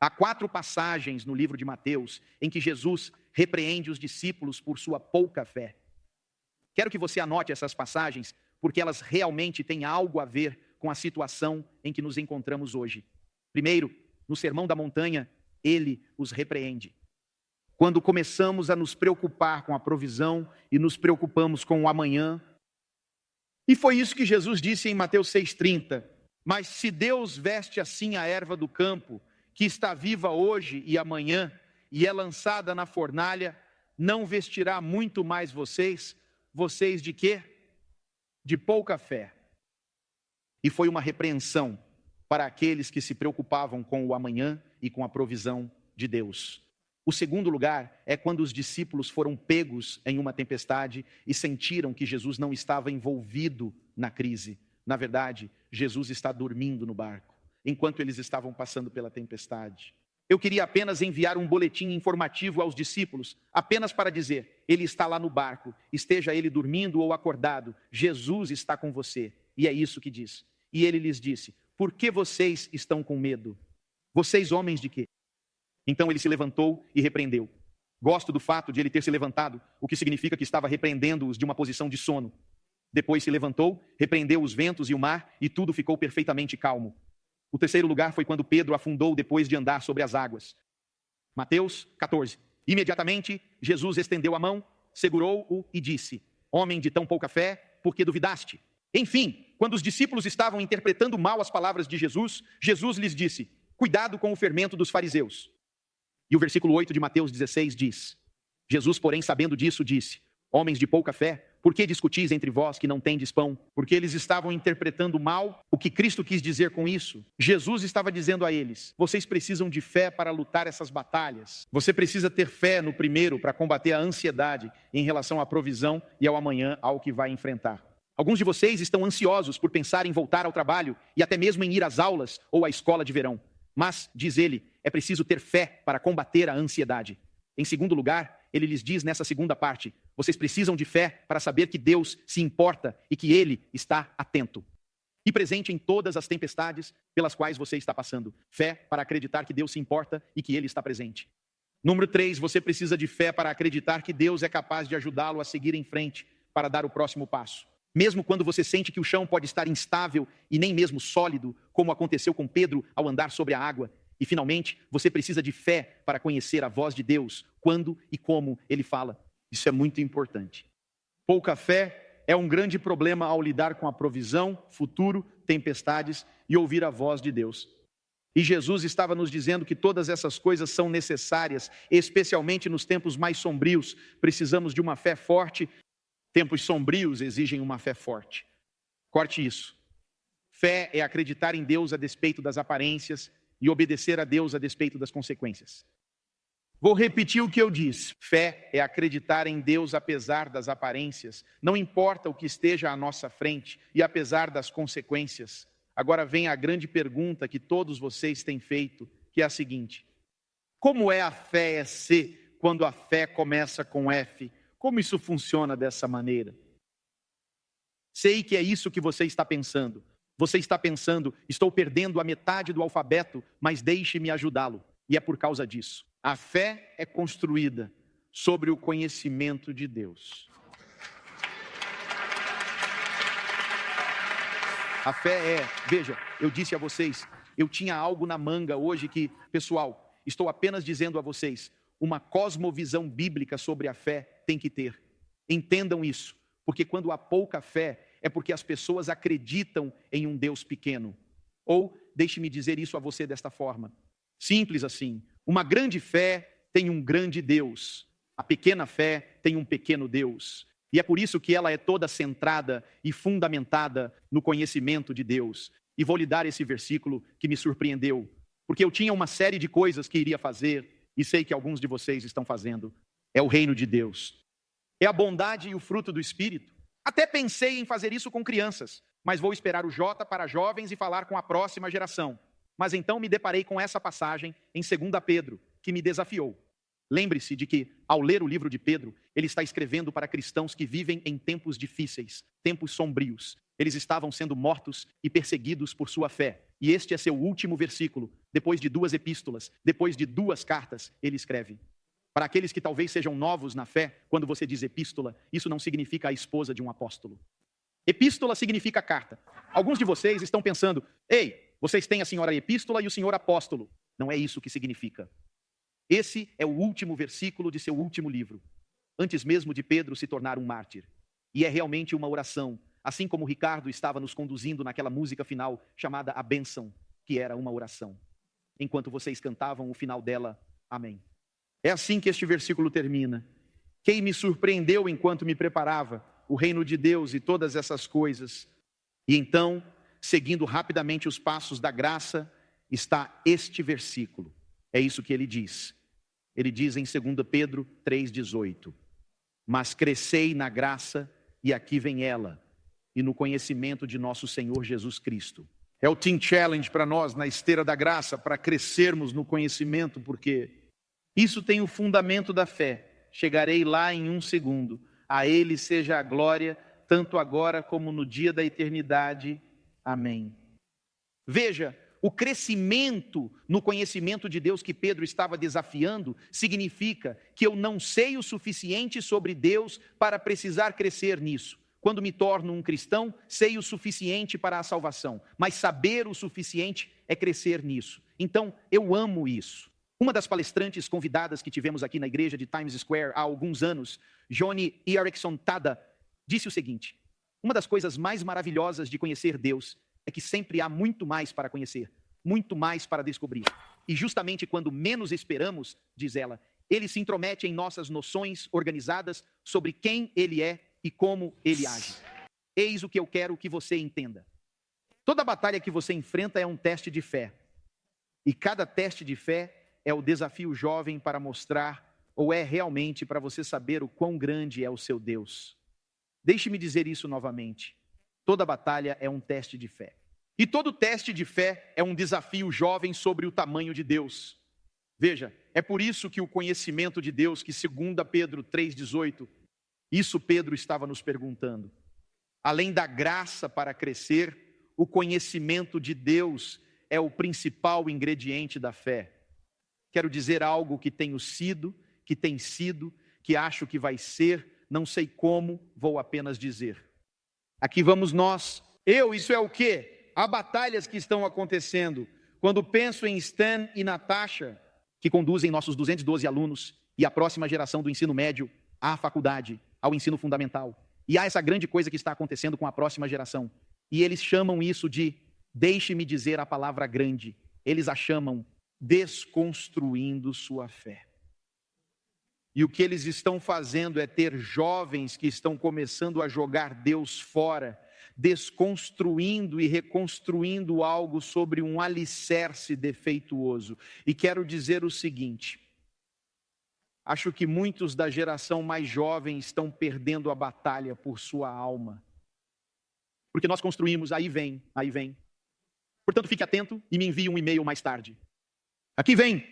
Há 4 passagens no livro de Mateus em que Jesus repreende os discípulos por sua pouca fé. Quero que você anote essas passagens, porque elas realmente têm algo a ver com a situação em que nos encontramos hoje. Primeiro, no Sermão da Montanha, ele os repreende. Quando começamos a nos preocupar com a provisão e nos preocupamos com o amanhã. E foi isso que Jesus disse em Mateus 6,30. Mas se Deus veste assim a erva do campo, que está viva hoje e amanhã, e é lançada na fornalha, não vestirá muito mais vocês? Vocês de quê? De pouca fé. E foi uma repreensão para aqueles que se preocupavam com o amanhã e com a provisão de Deus. O segundo lugar é quando os discípulos foram pegos em uma tempestade e sentiram que Jesus não estava envolvido na crise. Na verdade, Jesus está dormindo no barco, enquanto eles estavam passando pela tempestade. Eu queria apenas enviar um boletim informativo aos discípulos, apenas para dizer: ele está lá no barco, esteja ele dormindo ou acordado, Jesus está com você. E é isso que diz. E ele lhes disse: por que vocês estão com medo? Vocês homens de quê? Então ele se levantou e repreendeu. Gosto do fato de ele ter se levantado, o que significa que estava repreendendo-os de uma posição de sono. Depois se levantou, repreendeu os ventos e o mar, e tudo ficou perfeitamente calmo. O terceiro lugar foi quando Pedro afundou depois de andar sobre as águas. Mateus 14. Imediatamente, Jesus estendeu a mão, segurou-o e disse: homem de tão pouca fé, por que duvidaste? Enfim, quando os discípulos estavam interpretando mal as palavras de Jesus, Jesus lhes disse: cuidado com o fermento dos fariseus. E o versículo 8 de Mateus 16 diz: Jesus, porém, sabendo disso, disse: homens de pouca fé, por que discutis entre vós que não tendes pão? Porque eles estavam interpretando mal o que Cristo quis dizer com isso. Jesus estava dizendo a eles: vocês precisam de fé para lutar essas batalhas. Você precisa ter fé no primeiro para combater a ansiedade em relação à provisão e ao amanhã, ao que vai enfrentar. Alguns de vocês estão ansiosos por pensar em voltar ao trabalho e até mesmo em ir às aulas ou à escola de verão. Mas, diz ele, é preciso ter fé para combater a ansiedade. Em segundo lugar, ele lhes diz nessa segunda parte: vocês precisam de fé para saber que Deus se importa e que Ele está atento e presente em todas as tempestades pelas quais você está passando. Fé para acreditar que Deus se importa e que Ele está presente. Número 3, você precisa de fé para acreditar que Deus é capaz de ajudá-lo a seguir em frente para dar o próximo passo. Mesmo quando você sente que o chão pode estar instável e nem mesmo sólido, como aconteceu com Pedro ao andar sobre a água. E finalmente, você precisa de fé para conhecer a voz de Deus, quando e como Ele fala. Isso é muito importante. Pouca fé é um grande problema ao lidar com a provisão, futuro, tempestades e ouvir a voz de Deus. E Jesus estava nos dizendo que todas essas coisas são necessárias, especialmente nos tempos mais sombrios. Precisamos de uma fé forte. Tempos sombrios exigem uma fé forte. Corte isso. Fé é acreditar em Deus a despeito das aparências e obedecer a Deus a despeito das consequências. Vou repetir o que eu disse. Fé é acreditar em Deus apesar das aparências, não importa o que esteja à nossa frente e apesar das consequências. Agora vem a grande pergunta que todos vocês têm feito, que é a seguinte: como é a fé C quando a fé começa com F? Como isso funciona dessa maneira? Sei que é isso que você está pensando. Você está pensando: estou perdendo a metade do alfabeto, mas deixe-me ajudá-lo. E é por causa disso. A fé é construída sobre o conhecimento de Deus. A fé veja, eu disse a vocês, eu tinha algo na manga hoje que, pessoal, estou apenas dizendo a vocês, uma cosmovisão bíblica sobre a fé tem que ter. Entendam isso, porque quando há pouca fé, é porque as pessoas acreditam em um Deus pequeno. Ou, deixe-me dizer isso a você desta forma, simples assim, uma grande fé tem um grande Deus, a pequena fé tem um pequeno Deus. E é por isso que ela é toda centrada e fundamentada no conhecimento de Deus. E vou lhe dar esse versículo que me surpreendeu, porque eu tinha uma série de coisas que iria fazer, e sei que alguns de vocês estão fazendo. É o reino de Deus. É a bondade e o fruto do Espírito. Até pensei em fazer isso com crianças, mas vou esperar o J para jovens e falar com a próxima geração. Mas então me deparei com essa passagem em 2 Pedro, que me desafiou. Lembre-se de que, ao ler o livro de Pedro, ele está escrevendo para cristãos que vivem em tempos difíceis, tempos sombrios. Eles estavam sendo mortos e perseguidos por sua fé. E este é seu último versículo. depois de 2 epístolas, depois de 2 cartas, ele escreve. Para aqueles que talvez sejam novos na fé, quando você diz epístola, isso não significa a esposa de um apóstolo. Epístola significa carta. Alguns de vocês estão pensando, ei, vocês têm a senhora epístola e o senhor apóstolo. Não é isso que significa. Esse é o último versículo de seu último livro, antes mesmo de Pedro se tornar um mártir. E é realmente uma oração, assim como o Ricardo estava nos conduzindo naquela música final chamada A Bênção, que era uma oração. Enquanto vocês cantavam o final dela, amém. É assim que este versículo termina. Quem me surpreendeu enquanto me preparava, o reino de Deus e todas essas coisas. E então, seguindo rapidamente os passos da graça, está este versículo. É isso que ele diz. Ele diz em 2 Pedro 3,18. Mas crescei na graça, e aqui vem ela, e no conhecimento de nosso Senhor Jesus Cristo. É o Teen Challenge para nós, na esteira da graça, para crescermos no conhecimento, porque isso tem o fundamento da fé. Chegarei lá em 1 segundo. A Ele seja a glória, tanto agora como no dia da eternidade. Amém. Veja, o crescimento no conhecimento de Deus que Pedro estava desafiando significa que eu não sei o suficiente sobre Deus para precisar crescer nisso. Quando me torno um cristão, sei o suficiente para a salvação, mas saber o suficiente é crescer nisso. Então, eu amo isso. Uma das palestrantes convidadas que tivemos aqui na igreja de Times Square há alguns anos, Joni Earickson Tada, disse o seguinte: uma das coisas mais maravilhosas de conhecer Deus é que sempre há muito mais para conhecer, muito mais para descobrir. E justamente quando menos esperamos, diz ela, Ele se intromete em nossas noções organizadas sobre quem Ele é e como Ele age. Eis o que eu quero que você entenda. Toda batalha que você enfrenta é um teste de fé. E cada teste de fé é o desafio jovem para mostrar, ou é realmente para você saber o quão grande é o seu Deus. Deixe-me dizer isso novamente. Toda batalha é um teste de fé. E todo teste de fé é um desafio jovem sobre o tamanho de Deus. Veja, é por isso que o conhecimento de Deus, que 2 Pedro 3,18, isso Pedro estava nos perguntando. Além da graça para crescer, o conhecimento de Deus é o principal ingrediente da fé. Quero dizer algo que tenho sido, que tem sido, que acho que vai ser, não sei como, vou apenas dizer. Aqui vamos nós. Isso é o quê? Há batalhas que estão acontecendo. Quando penso em Stan e Natasha, que conduzem nossos 212 alunos e a próxima geração do ensino médio à faculdade, ao ensino fundamental. E há essa grande coisa que está acontecendo com a próxima geração. E eles chamam isso de, deixe-me dizer a palavra grande, eles a chamam desconstruindo sua fé. E o que eles estão fazendo é ter jovens que estão começando a jogar Deus fora, desconstruindo e reconstruindo algo sobre um alicerce defeituoso. E quero dizer o seguinte: acho que muitos da geração mais jovem estão perdendo a batalha por sua alma. Porque nós construímos, aí vem. Portanto, fique atento e me envie um e-mail mais tarde. Aqui vem.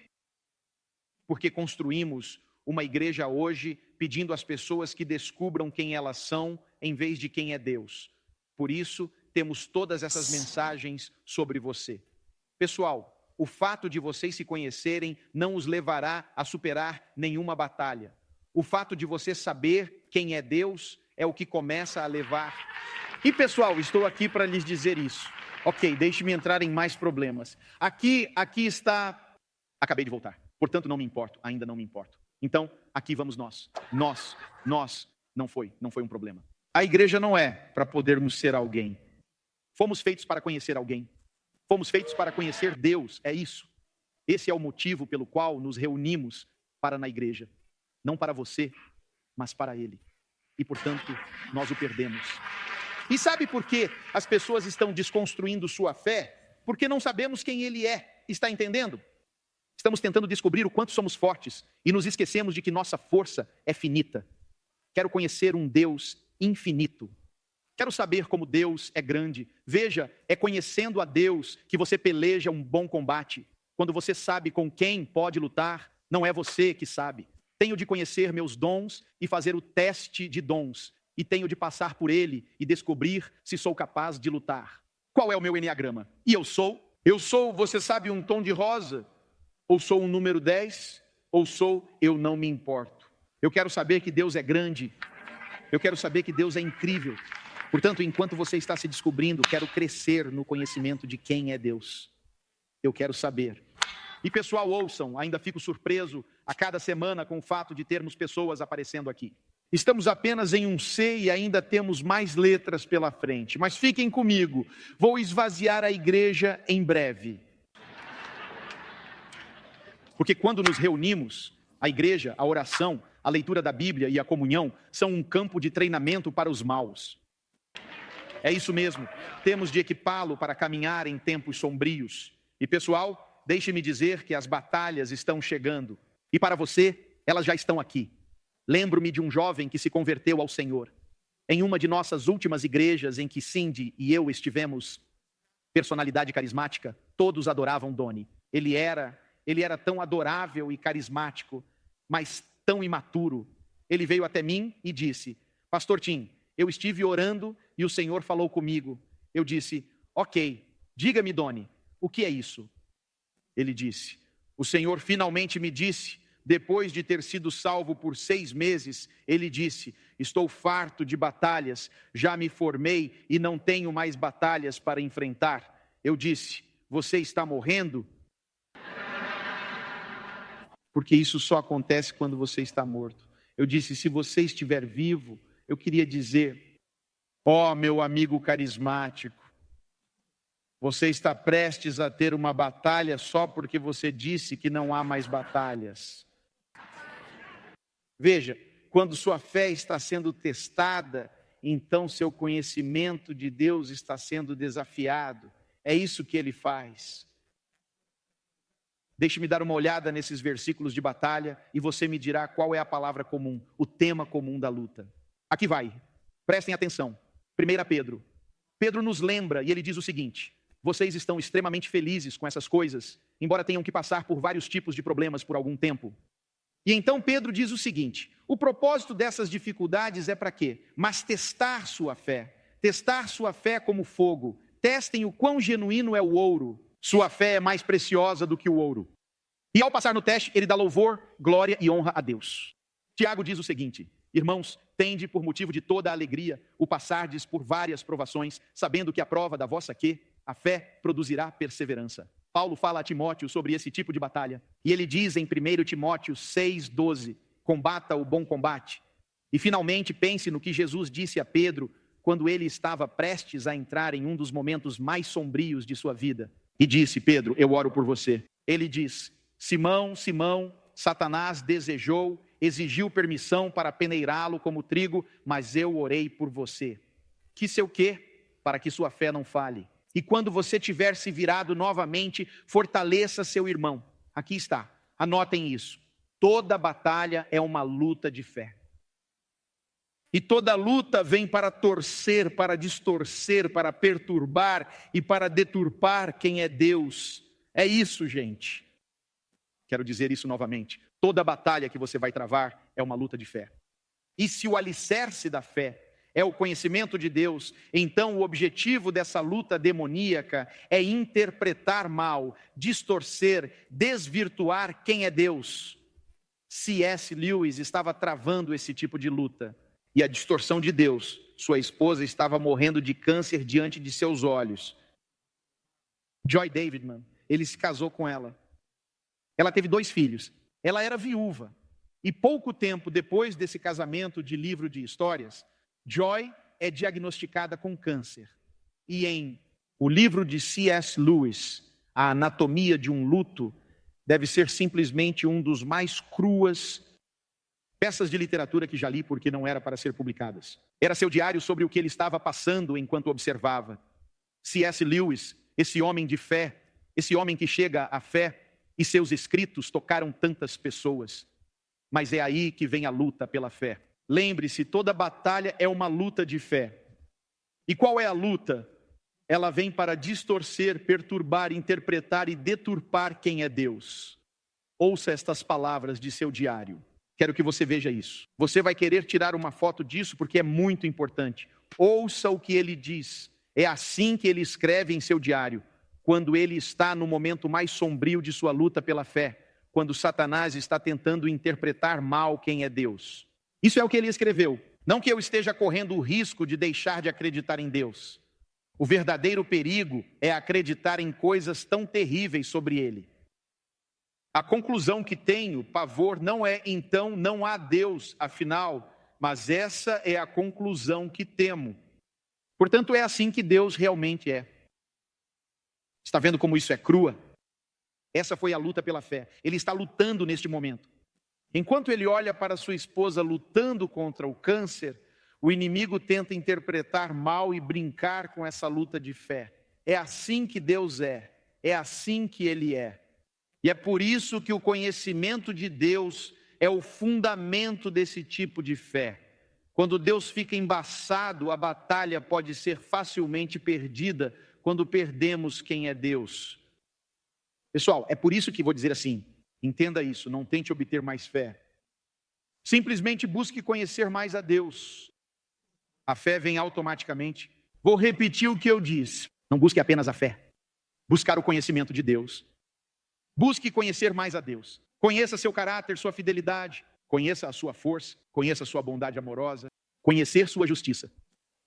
Porque construímos uma igreja hoje pedindo às pessoas que descubram quem elas são em vez de quem é Deus. Por isso, temos todas essas mensagens sobre você. Pessoal, o fato de vocês se conhecerem não os levará a superar nenhuma batalha. O fato de você saber quem é Deus é o que começa a levar. E pessoal, estou aqui para lhes dizer isso. Ok, deixe-me entrar em mais problemas. Aqui está... Acabei de voltar, portanto não me importo, ainda não me importo. Então, aqui vamos nós, não foi um problema. A igreja não é para podermos ser alguém. Fomos feitos para conhecer alguém. Fomos feitos para conhecer Deus, é isso. Esse é o motivo pelo qual nos reunimos para na igreja. Não para você, mas para Ele. E, portanto, nós o perdemos. E sabe por que as pessoas estão desconstruindo sua fé? Porque não sabemos quem Ele é. Está entendendo? Estamos tentando descobrir o quanto somos fortes e nos esquecemos de que nossa força é finita. Quero conhecer um Deus infinito. Quero saber como Deus é grande. Veja, é conhecendo a Deus que você peleja um bom combate. Quando você sabe com quem pode lutar, não é você que sabe. Tenho de conhecer meus dons e fazer o teste de dons. E tenho de passar por ele e descobrir se sou capaz de lutar. Qual é o meu enneagrama? E eu sou Eu sou, você sabe, um tom de rosa? Ou sou um número 10? Ou sou eu não me importo? Eu quero saber que Deus é grande. Eu quero saber que Deus é incrível. Portanto, enquanto você está se descobrindo, quero crescer no conhecimento de quem é Deus. Eu quero saber. E pessoal, ouçam, ainda fico surpreso a cada semana com o fato de termos pessoas aparecendo aqui. Estamos apenas em um C e ainda temos mais letras pela frente. Mas fiquem comigo, vou esvaziar a igreja em breve. Porque quando nos reunimos, a igreja, a oração, a leitura da Bíblia e a comunhão são um campo de treinamento para os maus. É isso mesmo, temos de equipá-lo para caminhar em tempos sombrios. E pessoal, deixe-me dizer que as batalhas estão chegando. E para você, elas já estão aqui. Lembro-me de um jovem que se converteu ao Senhor. Em uma de nossas últimas igrejas em que Cindy e eu estivemos, personalidade carismática, todos adoravam Doni. Ele era tão adorável e carismático, mas tão imaturo. Ele veio até mim e disse: Pastor Tim, eu estive orando e o Senhor falou comigo. Eu disse: ok, diga-me, Doni, o que é isso? Ele disse: o Senhor finalmente me disse, depois de ter sido salvo por 6 meses, ele disse: estou farto de batalhas, já me formei e não tenho mais batalhas para enfrentar. Eu disse: você está morrendo? Porque isso só acontece quando você está morto. Eu disse: se você estiver vivo, eu queria dizer: ó, meu amigo carismático, você está prestes a ter uma batalha só porque você disse que não há mais batalhas. Veja, quando sua fé está sendo testada, então seu conhecimento de Deus está sendo desafiado. É isso que ele faz. Deixe-me dar uma olhada nesses versículos de batalha e você me dirá qual é a palavra comum, o tema comum da luta. Aqui vai, prestem atenção. 1 Pedro. Pedro nos lembra e ele diz o seguinte: vocês estão extremamente felizes com essas coisas, embora tenham que passar por vários tipos de problemas por algum tempo. E então Pedro diz o seguinte: o propósito dessas dificuldades é para quê? Mas testar sua fé como fogo. Testem o quão genuíno é o ouro. Sua fé é mais preciosa do que o ouro. E ao passar no teste, ele dá louvor, glória e honra a Deus. Tiago diz o seguinte: irmãos, tende por motivo de toda a alegria o passardes por várias provações, sabendo que a prova da vossa a fé produzirá perseverança. Paulo fala a Timóteo sobre esse tipo de batalha. E ele diz em 1 Timóteo 6,12, combata o bom combate. E finalmente pense no que Jesus disse a Pedro quando ele estava prestes a entrar em um dos momentos mais sombrios de sua vida. E disse: Pedro, eu oro por você. Ele diz: Simão, Simão, Satanás exigiu permissão para peneirá-lo como trigo, mas eu orei por você. Que seu quê? Para que sua fé não falhe. E quando você tiver se virado novamente, fortaleça seu irmão. Aqui está, anotem isso. Toda batalha é uma luta de fé. E toda luta vem para torcer, para distorcer, para perturbar e para deturpar quem é Deus. É isso, gente. Quero dizer isso novamente. Toda batalha que você vai travar é uma luta de fé. E se o alicerce da fé é o conhecimento de Deus, então o objetivo dessa luta demoníaca é interpretar mal, distorcer, desvirtuar quem é Deus. C.S. Lewis estava travando esse tipo de luta. E a distorção de Deus, sua esposa estava morrendo de câncer diante de seus olhos. Joy Davidman, ele se casou com ela. Ela teve 2 filhos. Ela era viúva. E pouco tempo depois desse casamento de livro de histórias, Joy é diagnosticada com câncer. E em o livro de C.S. Lewis, A Anatomia de um Luto, deve ser simplesmente um dos mais cruas peças de literatura que já li, porque não era para ser publicadas. Era seu diário sobre o que ele estava passando enquanto observava. C.S. Lewis, esse homem de fé, esse homem que chega à fé, e seus escritos tocaram tantas pessoas. Mas é aí que vem a luta pela fé. Lembre-se, toda batalha é uma luta de fé. E qual é a luta? Ela vem para distorcer, perturbar, interpretar e deturpar quem é Deus. Ouça estas palavras de seu diário. Quero que você veja isso. Você vai querer tirar uma foto disso porque é muito importante. Ouça o que ele diz. É assim que ele escreve em seu diário. quando ele está no momento mais sombrio de sua luta pela fé, quando Satanás está tentando interpretar mal quem é Deus. Isso é o que ele escreveu. Não que eu esteja correndo o risco de deixar de acreditar em Deus. O verdadeiro perigo é acreditar em coisas tão terríveis sobre ele. A conclusão que tenho, pavor, não é então não há Deus, afinal, mas essa é a conclusão que temo. Portanto, é assim que Deus realmente é. Está vendo como isso é crua? Essa foi a luta pela fé. Ele está lutando neste momento. Enquanto ele olha para sua esposa lutando contra o câncer, o inimigo tenta interpretar mal e brincar com essa luta de fé. É assim que Deus é assim que ele é. E é por isso que o conhecimento de Deus é o fundamento desse tipo de fé. Quando Deus fica embaçado, a batalha pode ser facilmente perdida quando perdemos quem é Deus. Pessoal, é por isso que vou dizer assim, entenda isso, não tente obter mais fé. Simplesmente busque conhecer mais a Deus. A fé vem automaticamente. Vou repetir o que eu disse. Não busque apenas a fé. Buscar o conhecimento de Deus. Busque conhecer mais a Deus. Conheça seu caráter, sua fidelidade. Conheça a sua força. Conheça a sua bondade amorosa. Conhecer sua justiça.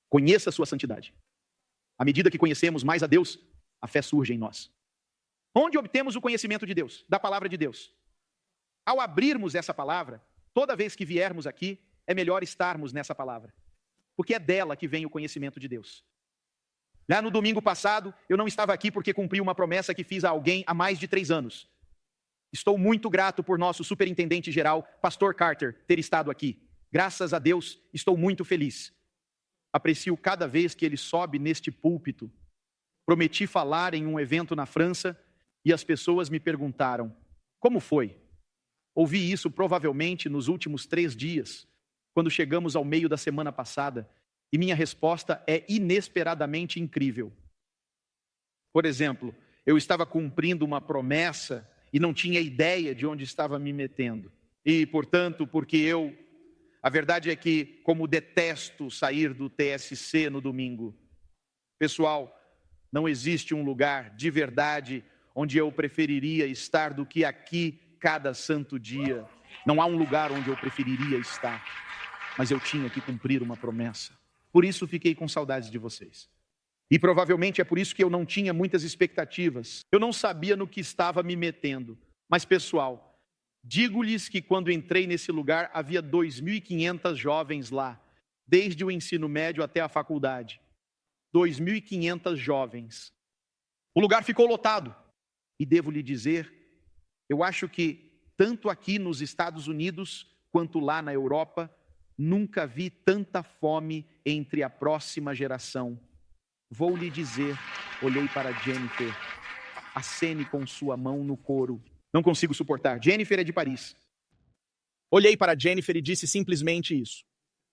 Conheça a sua santidade. À medida que conhecemos mais a Deus, a fé surge em nós. Onde obtemos o conhecimento de Deus? Da palavra de Deus. Ao abrirmos essa palavra, toda vez que viermos aqui, é melhor estarmos nessa palavra. Porque é dela que vem o conhecimento de Deus. Lá no domingo passado, eu não estava aqui porque cumpri uma promessa que fiz a alguém há mais de 3 anos. Estou muito grato por nosso superintendente geral, Pastor Carter, ter estado aqui. Graças a Deus, estou muito feliz. Aprecio cada vez que ele sobe neste púlpito. Prometi falar em um evento na França e as pessoas me perguntaram, como foi? Ouvi isso provavelmente nos últimos 3 dias, quando chegamos ao meio da semana passada, e minha resposta é inesperadamente incrível. Por exemplo, eu estava cumprindo uma promessa e não tinha ideia de onde estava me metendo. E, portanto, a verdade é que, como detesto sair do TSC no domingo, pessoal, não existe um lugar de verdade onde eu preferiria estar do que aqui cada santo dia. Não há um lugar onde eu preferiria estar, mas eu tinha que cumprir uma promessa. Por isso fiquei com saudades de vocês. E provavelmente é por isso que eu não tinha muitas expectativas. Eu não sabia no que estava me metendo. Mas, pessoal, digo-lhes que quando entrei nesse lugar, havia 2.500 jovens lá, desde o ensino médio até a faculdade. 2.500 jovens. O lugar ficou lotado. E devo lhe dizer, eu acho que tanto aqui nos Estados Unidos, quanto lá na Europa, nunca vi tanta fome entre a próxima geração. Vou lhe dizer, olhei para Jennifer, acene com sua mão no coro. Não consigo suportar. Jennifer é de Paris. Olhei para Jennifer e disse simplesmente isso.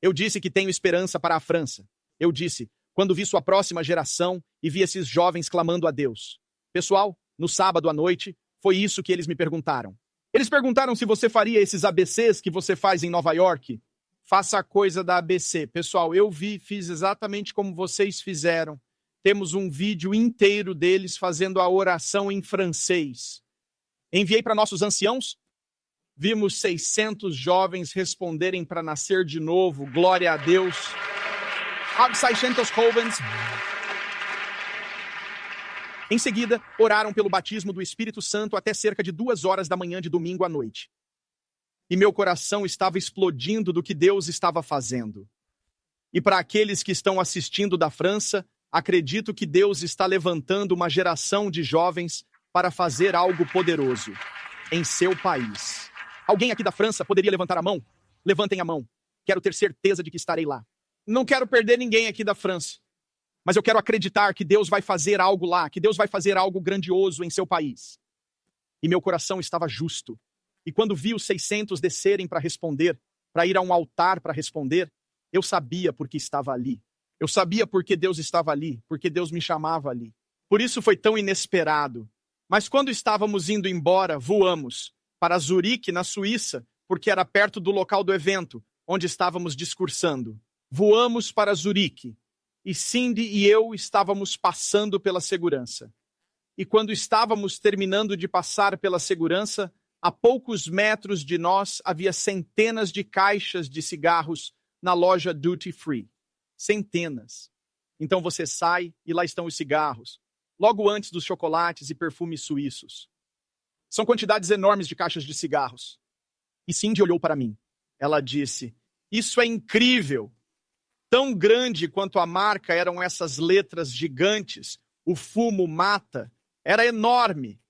Eu disse que tenho esperança para a França. Eu disse, quando vi sua próxima geração e vi esses jovens clamando a Deus. Pessoal, no sábado à noite, foi isso que eles me perguntaram. Eles perguntaram se você faria esses ABCs que você faz em Nova York. Faça a coisa da ABC. Pessoal, eu fiz exatamente como vocês fizeram. Temos um vídeo inteiro deles fazendo a oração em francês. Enviei para nossos anciãos. Vimos 600 jovens responderem para nascer de novo. Glória a Deus. 600 jovens. Em seguida, oraram pelo batismo do Espírito Santo até cerca de 2 horas da manhã de domingo à noite. E meu coração estava explodindo do que Deus estava fazendo. E para aqueles que estão assistindo da França, acredito que Deus está levantando uma geração de jovens para fazer algo poderoso em seu país. Alguém aqui da França poderia levantar a mão? Levantem a mão. Quero ter certeza de que estarei lá. Não quero perder ninguém aqui da França. Mas eu quero acreditar que Deus vai fazer algo lá, que Deus vai fazer algo grandioso em seu país. E meu coração estava justo. E quando vi os 600 descerem para responder, para ir a um altar para responder, eu sabia porque estava ali. Eu sabia porque Deus estava ali, porque Deus me chamava ali. Por isso foi tão inesperado. Mas quando estávamos indo embora, voamos para Zurique, na Suíça, porque era perto do local do evento, onde estávamos discursando. Voamos para Zurique. E Cindy e eu estávamos passando pela segurança. e quando estávamos terminando de passar pela segurança, a poucos metros de nós havia centenas de caixas de cigarros na loja Duty Free. Centenas. Então você sai e lá estão os cigarros, logo antes dos chocolates e perfumes suíços. São quantidades enormes de caixas de cigarros. E Cindy olhou para mim. Ela disse, isso é incrível. Tão grande quanto a marca eram essas letras gigantes. O fumo mata. Era enorme.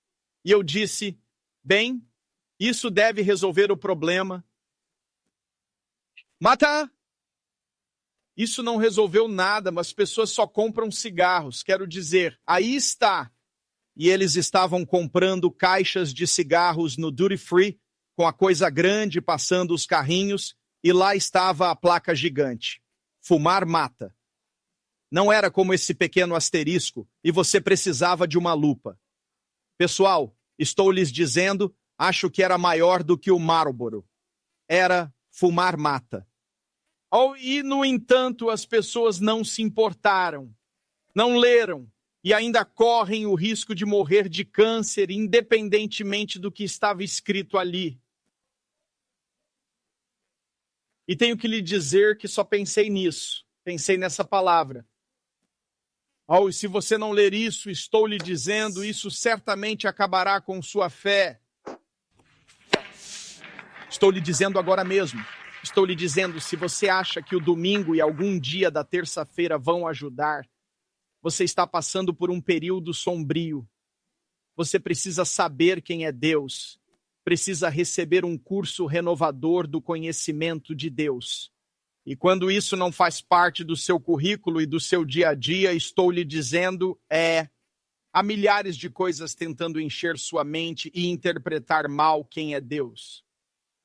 E eu disse, bem, isso deve resolver o problema. Mata! Isso não resolveu nada, mas as pessoas só compram cigarros. Quero dizer, aí está. E eles estavam comprando caixas de cigarros no Duty Free, com a coisa grande passando os carrinhos, e lá estava a placa gigante. Fumar mata. Não era como esse pequeno asterisco, e você precisava de uma lupa. Pessoal, estou lhes dizendo, acho que era maior do que o Marlboro. Era fumar mata. E, no entanto, as pessoas não se importaram, não leram, e ainda correm o risco de morrer de câncer, independentemente do que estava escrito ali. E tenho que lhe dizer que só pensei nisso, pensei nessa palavra. E se você não ler isso, estou lhe dizendo, isso certamente acabará com sua fé. Estou lhe dizendo agora mesmo. Estou lhe dizendo, se você acha que o domingo e algum dia da terça-feira vão ajudar, você está passando por um período sombrio. Você precisa saber quem é Deus. Precisa receber um curso renovador do conhecimento de Deus. E quando isso não faz parte do seu currículo e do seu dia a dia, estou lhe dizendo, há milhares de coisas tentando encher sua mente e interpretar mal quem é Deus.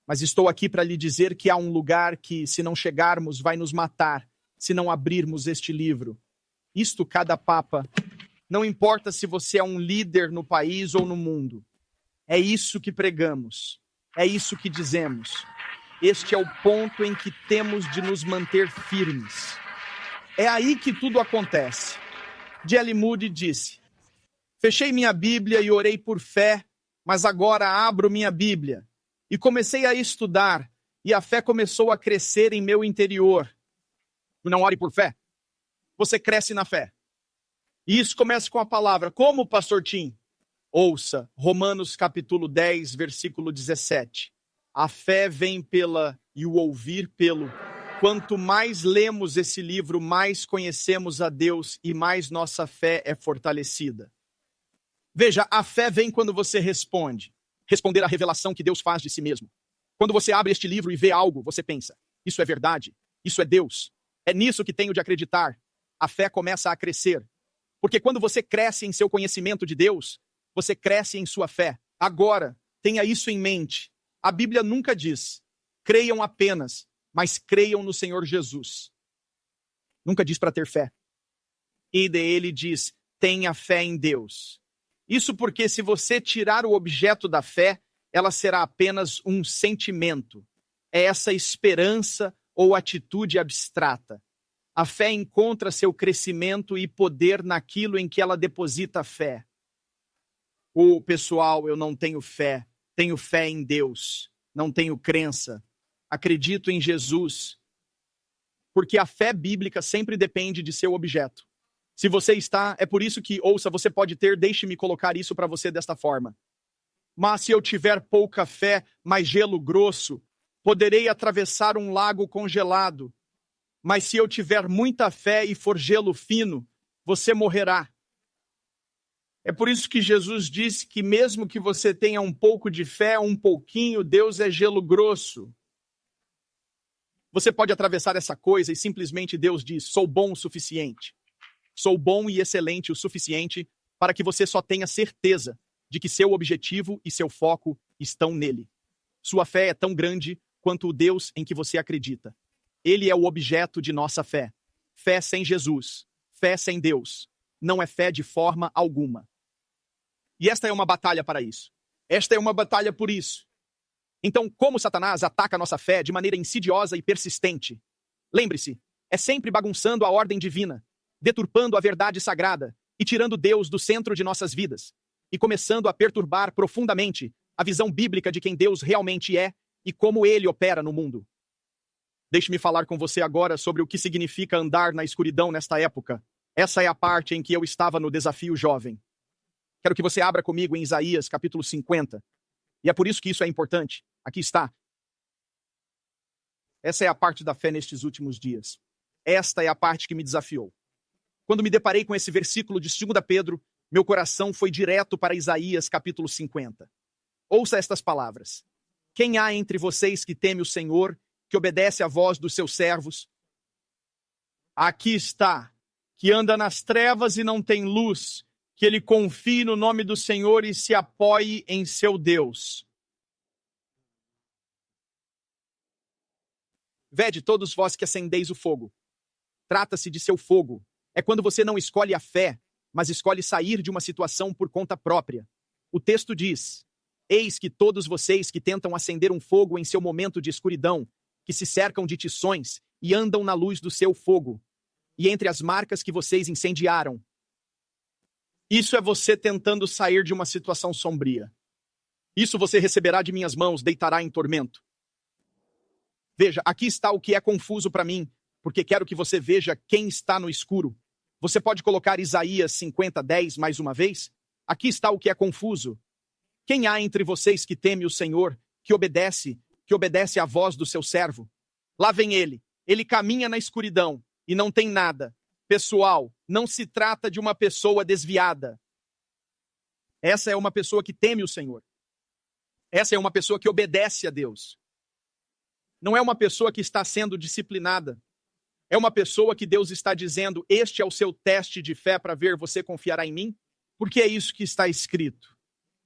Mas estou aqui para lhe dizer que há um lugar que, se não chegarmos, vai nos matar, se não abrirmos este livro. Isto cada papa. Não importa se você é um líder no país ou no mundo. É isso que pregamos. É isso que dizemos. Este é o ponto em que temos de nos manter firmes. É aí que tudo acontece. D.L. Moody disse, fechei minha Bíblia e orei por fé, mas agora abro minha Bíblia. E comecei a estudar, e a fé começou a crescer em meu interior. Não ore por fé. Você cresce na fé. E isso começa com a palavra. Como, pastor Tim? Ouça, Romanos capítulo 10, versículo 17. A fé vem pela e o ouvir pelo. Quanto mais lemos esse livro, mais conhecemos a Deus e mais nossa fé é fortalecida. Veja, a fé vem quando você responde. Responder à revelação que Deus faz de si mesmo. Quando você abre este livro e vê algo, você pensa, isso é verdade, isso é Deus. É nisso que tenho de acreditar. A fé começa a crescer. Porque quando você cresce em seu conhecimento de Deus, você cresce em sua fé. Agora, tenha isso em mente. A Bíblia nunca diz, creiam apenas, mas creiam no Senhor Jesus. Nunca diz para ter fé. E ele diz, tenha fé em Deus. Isso porque se você tirar o objeto da fé, ela será apenas um sentimento. É essa esperança ou atitude abstrata. A fé encontra seu crescimento e poder naquilo em que ela deposita fé. Pessoal, eu não tenho fé em Deus, não tenho crença, acredito em Jesus. Porque a fé bíblica sempre depende de seu objeto. Se você está, é por isso que, ouça, você pode ter, deixe-me colocar isso para você desta forma. Mas se eu tiver pouca fé, mas gelo grosso, poderei atravessar um lago congelado. Mas se eu tiver muita fé e for gelo fino, você morrerá. É por isso que Jesus disse que mesmo que você tenha um pouco de fé, um pouquinho, Deus é gelo grosso. Você pode atravessar essa coisa e simplesmente Deus diz, sou bom o suficiente. Sou bom e excelente o suficiente para que você só tenha certeza de que seu objetivo e seu foco estão nele. Sua fé é tão grande quanto o Deus em que você acredita. Ele é o objeto de nossa fé. Fé sem Jesus, fé sem Deus, não é fé de forma alguma. E esta é uma batalha para isso. Esta é uma batalha por isso. Então, como Satanás ataca a nossa fé de maneira insidiosa e persistente? Lembre-se, é sempre bagunçando a ordem divina, deturpando a verdade sagrada e tirando Deus do centro de nossas vidas, e começando a perturbar profundamente a visão bíblica de quem Deus realmente é e como Ele opera no mundo. Deixe-me falar com você agora sobre o que significa andar na escuridão nesta época. Essa é a parte em que eu estava no desafio jovem. Quero que você abra comigo em Isaías, capítulo 50. E é por isso que isso é importante. Aqui está. Essa é a parte da fé nestes últimos dias. Esta é a parte que me desafiou. Quando me deparei com esse versículo de 2 Pedro, meu coração foi direto para Isaías, capítulo 50. Ouça estas palavras. Quem há entre vocês que teme o Senhor, que obedece à voz dos seus servos? Aqui está, que anda nas trevas e não tem luz, que ele confie no nome do Senhor e se apoie em seu Deus. Vede todos vós que acendeis o fogo. Trata-se de seu fogo. É quando você não escolhe a fé, mas escolhe sair de uma situação por conta própria. O texto diz: eis que todos vocês que tentam acender um fogo em seu momento de escuridão, que se cercam de tições e andam na luz do seu fogo, e entre as marcas que vocês incendiaram. Isso é você tentando sair de uma situação sombria. Isso você receberá de minhas mãos, deitará em tormento. Veja, aqui está o que é confuso para mim, porque quero que você veja quem está no escuro. Você pode colocar Isaías 50:10 mais uma vez? Aqui está o que é confuso. Quem há entre vocês que teme o Senhor, que obedece à voz do seu servo? Lá vem ele caminha na escuridão e não tem nada. Pessoal, não se trata de uma pessoa desviada. Essa é uma pessoa que teme o Senhor. Essa é uma pessoa que obedece a Deus. Não é uma pessoa que está sendo disciplinada. É uma pessoa que Deus está dizendo: este é o seu teste de fé para ver você confiará em mim? Porque é isso que está escrito.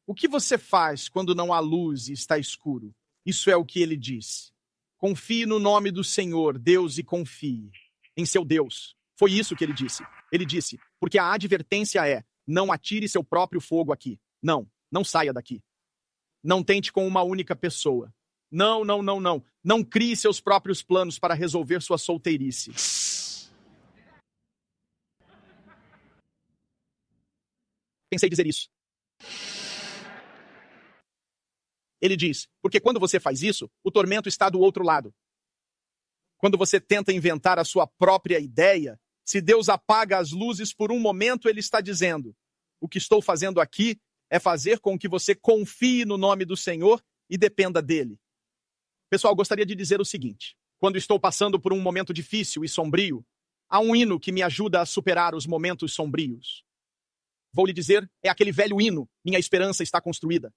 O que você faz quando não há luz e está escuro? Isso é o que ele diz. Confie no nome do Senhor, Deus, e confie em seu Deus. Foi isso que ele disse. Ele disse, porque a advertência é: não atire seu próprio fogo aqui. Não saia daqui. Não tente com uma única pessoa. Não. Não crie seus próprios planos para resolver sua solteirice. Pensei dizer isso. Ele diz, porque quando você faz isso, o tormento está do outro lado. Quando você tenta inventar a sua própria ideia, se Deus apaga as luzes por um momento, ele está dizendo: o que estou fazendo aqui é fazer com que você confie no nome do Senhor e dependa dele. Pessoal, gostaria de dizer o seguinte: quando estou passando por um momento difícil e sombrio, há um hino que me ajuda a superar os momentos sombrios. Vou lhe dizer, é aquele velho hino, Minha Esperança Está Construída.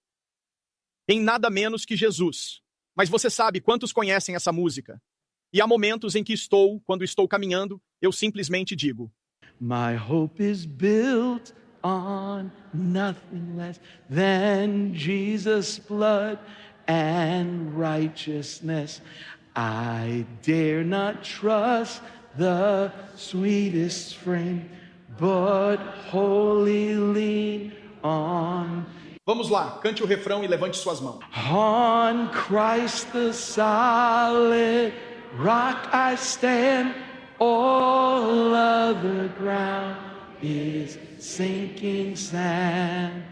Em nada menos que Jesus. Mas você sabe quantos conhecem essa música? E há momentos em que quando estou caminhando, eu simplesmente digo: My hope is built on nothing less than Jesus' blood and righteousness. I dare not trust the sweetest frame, but wholly lean on. Vamos lá, cante o refrão e levante suas mãos. On Christ the solid rock I stand, all other ground is sinking sand.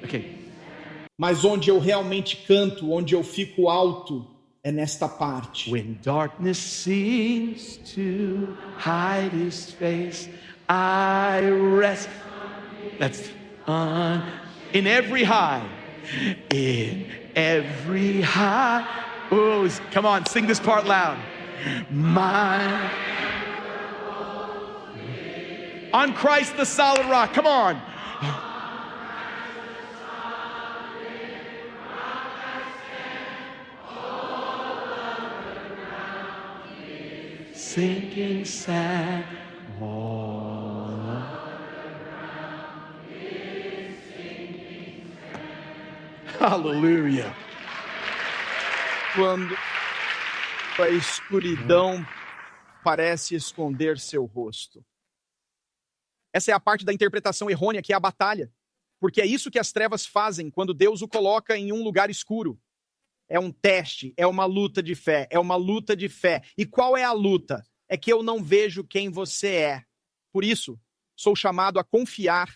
Ok. Mas onde eu realmente canto, onde eu fico alto, é nesta parte. When darkness seems to hide his face, I rest. That's on in every high. In every high. Oh, come on, sing this part loud. On Christ the solid rock. Come on. Sinking sand. Hallelujah. Quando a escuridão parece esconder seu rosto. Essa é a parte da interpretação errônea, que é a batalha. Porque é isso que as trevas fazem quando Deus o coloca em um lugar escuro. É um teste, é uma luta de fé, é uma luta de fé. E qual é a luta? é que eu não vejo quem você é. Por isso, sou chamado a confiar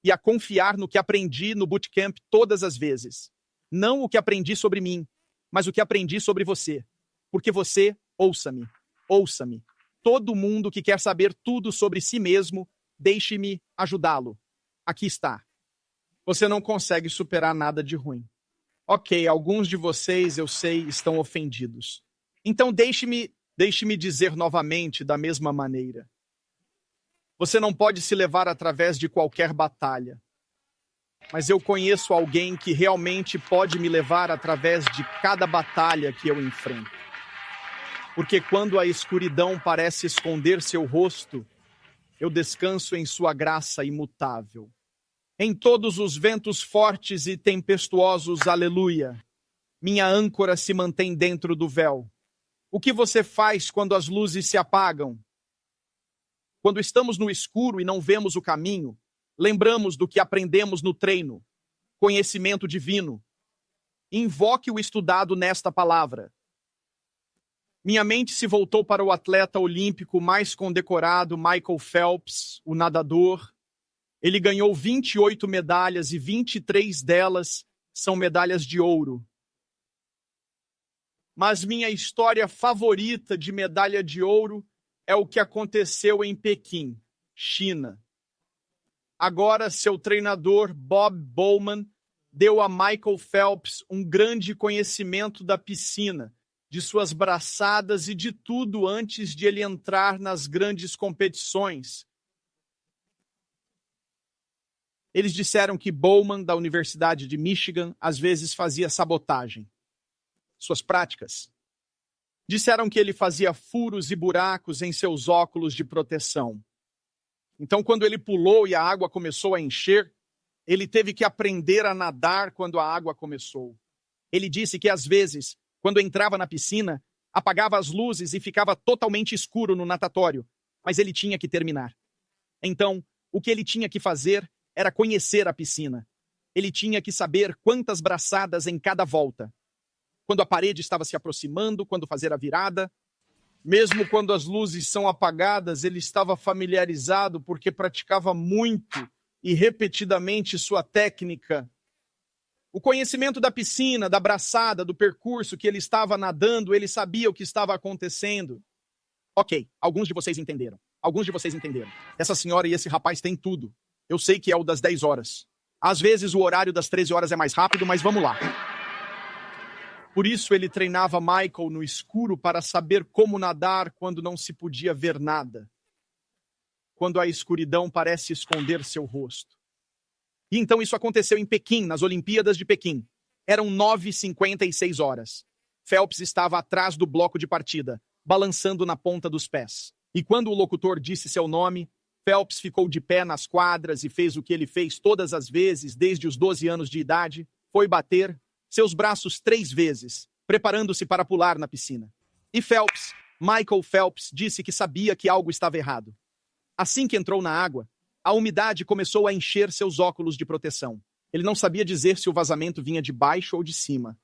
e a confiar no que aprendi no bootcamp todas as vezes. Não o que aprendi sobre mim, mas o que aprendi sobre você. Porque você, ouça-me, ouça-me. Todo mundo que quer saber tudo sobre si mesmo, deixe-me ajudá-lo. Aqui está. Você não consegue superar nada de ruim. Ok, alguns de vocês, eu sei, estão ofendidos. Então deixe-me dizer novamente da mesma maneira. Você não pode se levar através de qualquer batalha. Mas eu conheço alguém que realmente pode me levar através de cada batalha que eu enfrento. Porque quando a escuridão parece esconder seu rosto, eu descanso em sua graça imutável. Em todos os ventos fortes e tempestuosos, aleluia, minha âncora se mantém dentro do véu. O que você faz quando as luzes se apagam? Quando estamos no escuro e não vemos o caminho, lembramos do que aprendemos no treino, conhecimento divino. Invoque o estudado nesta palavra. Minha mente se voltou para o atleta olímpico mais condecorado, Michael Phelps, o nadador. Ele ganhou 28 medalhas e 23 delas são medalhas de ouro. Mas minha história favorita de medalha de ouro é o que aconteceu em Pequim, China. Agora, seu treinador, Bob Bowman, deu a Michael Phelps um grande conhecimento da piscina, de suas braçadas e de tudo antes de ele entrar nas grandes competições. Eles disseram que Bowman, da Universidade de Michigan, às vezes fazia sabotagem. Suas práticas. Disseram que ele fazia furos e buracos em seus óculos de proteção. Então, quando ele pulou e a água começou a encher, ele teve que aprender a nadar quando a água começou. Ele disse que, às vezes, quando entrava na piscina, apagava as luzes e ficava totalmente escuro no natatório, mas ele tinha que terminar. Então, o que ele tinha que fazer era conhecer a piscina. Ele tinha que saber quantas braçadas em cada volta. Quando a parede estava se aproximando, quando fazer a virada. Mesmo quando as luzes são apagadas, ele estava familiarizado porque praticava muito e repetidamente sua técnica. O conhecimento da piscina, da braçada, do percurso que ele estava nadando, ele sabia o que estava acontecendo. Ok, alguns de vocês entenderam. Alguns de vocês entenderam. Essa senhora e esse rapaz têm tudo. Eu sei que é o das 10 horas. Às vezes o horário das 13 horas é mais rápido, mas vamos lá. Por isso ele treinava Michael no escuro para saber como nadar quando não se podia ver nada. Quando a escuridão parece esconder seu rosto. E então isso aconteceu em Pequim, nas Olimpíadas de Pequim. Eram 9h56 horas. Phelps estava atrás do bloco de partida, balançando na ponta dos pés. E quando o locutor disse seu nome, Phelps ficou de pé nas quadras e fez o que ele fez todas as vezes desde os 12 anos de idade, foi bater seus braços 3 vezes, preparando-se para pular na piscina. E Phelps, Michael Phelps, disse que sabia que algo estava errado. Assim que entrou na água, a umidade começou a encher seus óculos de proteção. Ele não sabia dizer se o vazamento vinha de baixo ou de cima.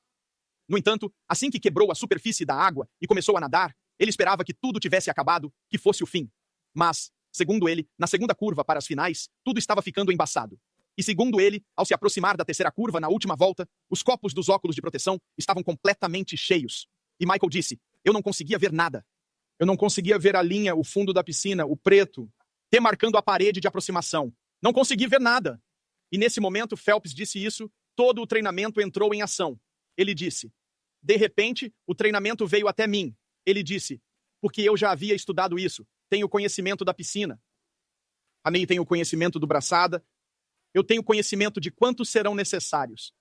No entanto, assim que quebrou a superfície da água e começou a nadar, ele esperava que tudo tivesse acabado, que fosse o fim. Mas, segundo ele, na segunda curva para as finais, tudo estava ficando embaçado. E segundo ele, ao se aproximar da terceira curva, na última volta, os copos dos óculos de proteção estavam completamente cheios. E Michael disse, eu não conseguia ver nada. Eu não conseguia ver a linha, o fundo da piscina, o preto, demarcando a parede de aproximação. Não consegui ver nada. E nesse momento, Phelps disse isso, todo o treinamento entrou em ação. Ele disse, de repente, o treinamento veio até mim. Ele disse, porque eu já havia estudado isso, tenho conhecimento da piscina. A Ney tem o conhecimento do braçada, eu tenho conhecimento de quantos serão necessários.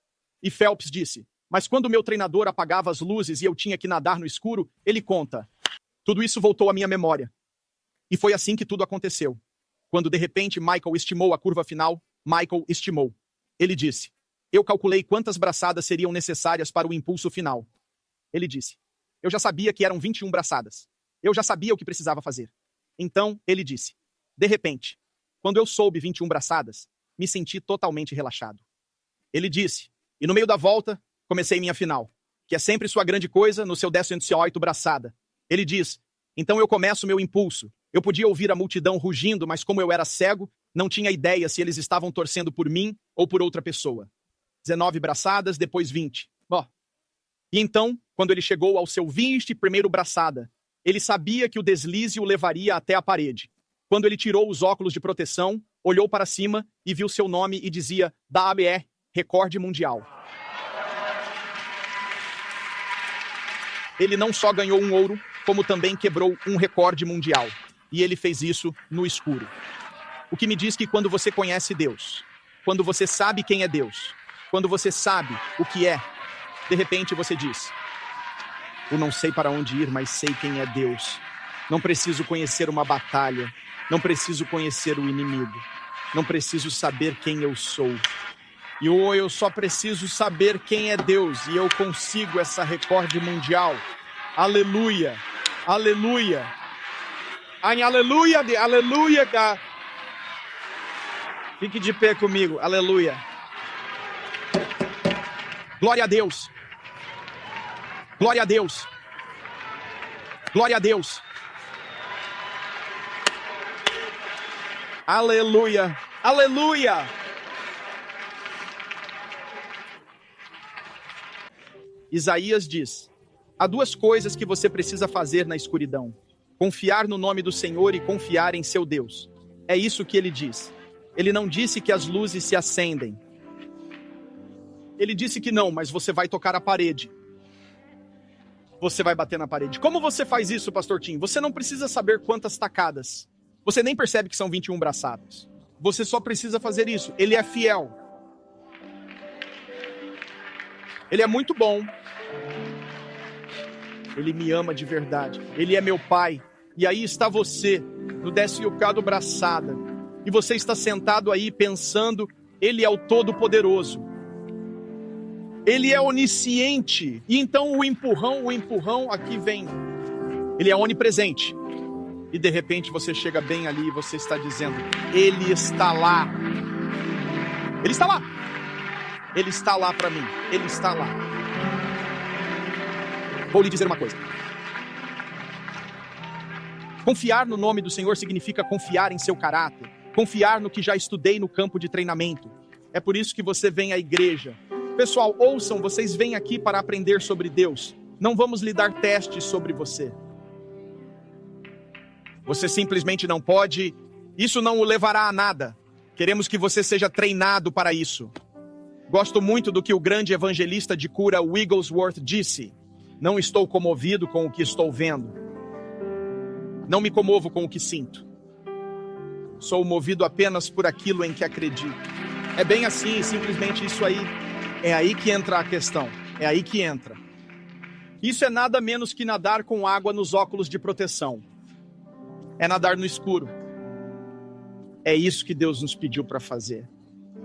E Phelps disse, mas quando o meu treinador apagava as luzes e eu tinha que nadar no escuro, ele conta. Tudo isso voltou à minha memória. E foi assim que tudo aconteceu. Quando de repente Michael estimou a curva final, Michael estimou. Ele disse, eu calculei quantas braçadas seriam necessárias para o impulso final. Ele disse, eu já sabia que eram 21 braçadas. Eu já sabia o que precisava fazer. Então, ele disse, de repente, quando eu soube 21 braçadas, me senti totalmente relaxado. Ele disse, e no meio da volta, comecei minha final, que é sempre sua grande coisa no seu 18º braçada. Ele diz, Então eu começo meu impulso. Eu podia ouvir a multidão rugindo, mas como eu era cego, não tinha ideia se eles estavam torcendo por mim ou por outra pessoa. 19 braçadas, depois 20. E então, quando ele chegou ao seu 21º braçada, ele sabia que o deslize o levaria até a parede. Quando ele tirou os óculos de proteção, olhou para cima e viu seu nome e dizia WE, recorde mundial. Ele não só ganhou um ouro, como também quebrou um recorde mundial. E ele fez isso no escuro. O que me diz que quando você conhece Deus, quando você sabe quem é Deus, quando você sabe o que é, de repente você diz: eu não sei para onde ir, mas sei quem é Deus. Não preciso conhecer uma batalha, não preciso conhecer o inimigo, não preciso saber quem eu sou. E eu só preciso saber quem é Deus e eu consigo essa recorde mundial. Aleluia, aleluia. Aleluia, aleluia. Fique de pé comigo, aleluia. Glória a Deus. Glória a Deus. Glória a Deus. Aleluia. Aleluia. Isaías diz: há duas coisas que você precisa fazer na escuridão: confiar no nome do Senhor e confiar em seu Deus. É isso que ele diz. Ele não disse que as luzes se acendem. Ele disse que não, mas você vai tocar a parede. Você vai bater na parede. Como você faz isso, Pastor Tim? Você não precisa saber quantas tacadas. Você nem percebe que são 21 braçadas. Você só precisa fazer isso. Ele é fiel. Ele é muito bom. Ele me ama de verdade. Ele é meu pai. E aí está você, no 10º braçada. E você está sentado aí pensando: ele é o Todo-Poderoso. Ele é onisciente. E então o empurrão aqui vem. Ele é onipresente. E de repente você chega bem ali e você está dizendo: ele está lá. Ele está lá. Ele está lá para mim. Ele está lá. Vou lhe dizer uma coisa. Confiar no nome do Senhor significa confiar em seu caráter. Confiar no que já estudei no campo de treinamento. É por isso que você vem à igreja. Pessoal, ouçam, vocês vêm aqui para aprender sobre Deus. Não vamos lhe dar testes sobre você. Você simplesmente não pode. Isso não o levará a nada. Queremos que você seja treinado para isso. Gosto muito do que o grande evangelista de cura Wigglesworth disse: não estou comovido com o que estou vendo. Não me comovo com o que sinto. Sou movido apenas por aquilo em que acredito. É bem assim, simplesmente isso aí. É aí que entra a questão. É aí que entra. Isso é nada menos que nadar com água nos óculos de proteção. É nadar no escuro. É isso que Deus nos pediu para fazer.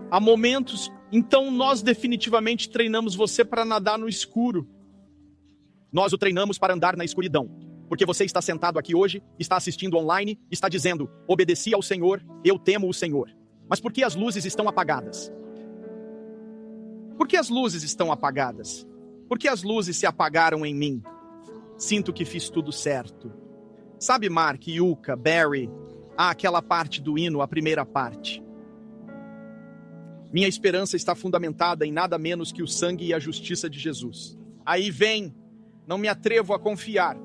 Há momentos, então nós definitivamente treinamos você para nadar no escuro. Nós o treinamos para andar na escuridão. Porque você está sentado aqui hoje, está assistindo online, está dizendo: obedeci ao Senhor, eu temo o Senhor. Mas por que as luzes estão apagadas? Por que as luzes estão apagadas? Por que as luzes se apagaram em mim? Sinto que fiz tudo certo. Sabe Mark, Yuka, Barry? Aquela parte do hino, a primeira parte. Minha esperança está fundamentada em nada menos que o sangue e a justiça de Jesus. Aí vem, não me atrevo a confiar.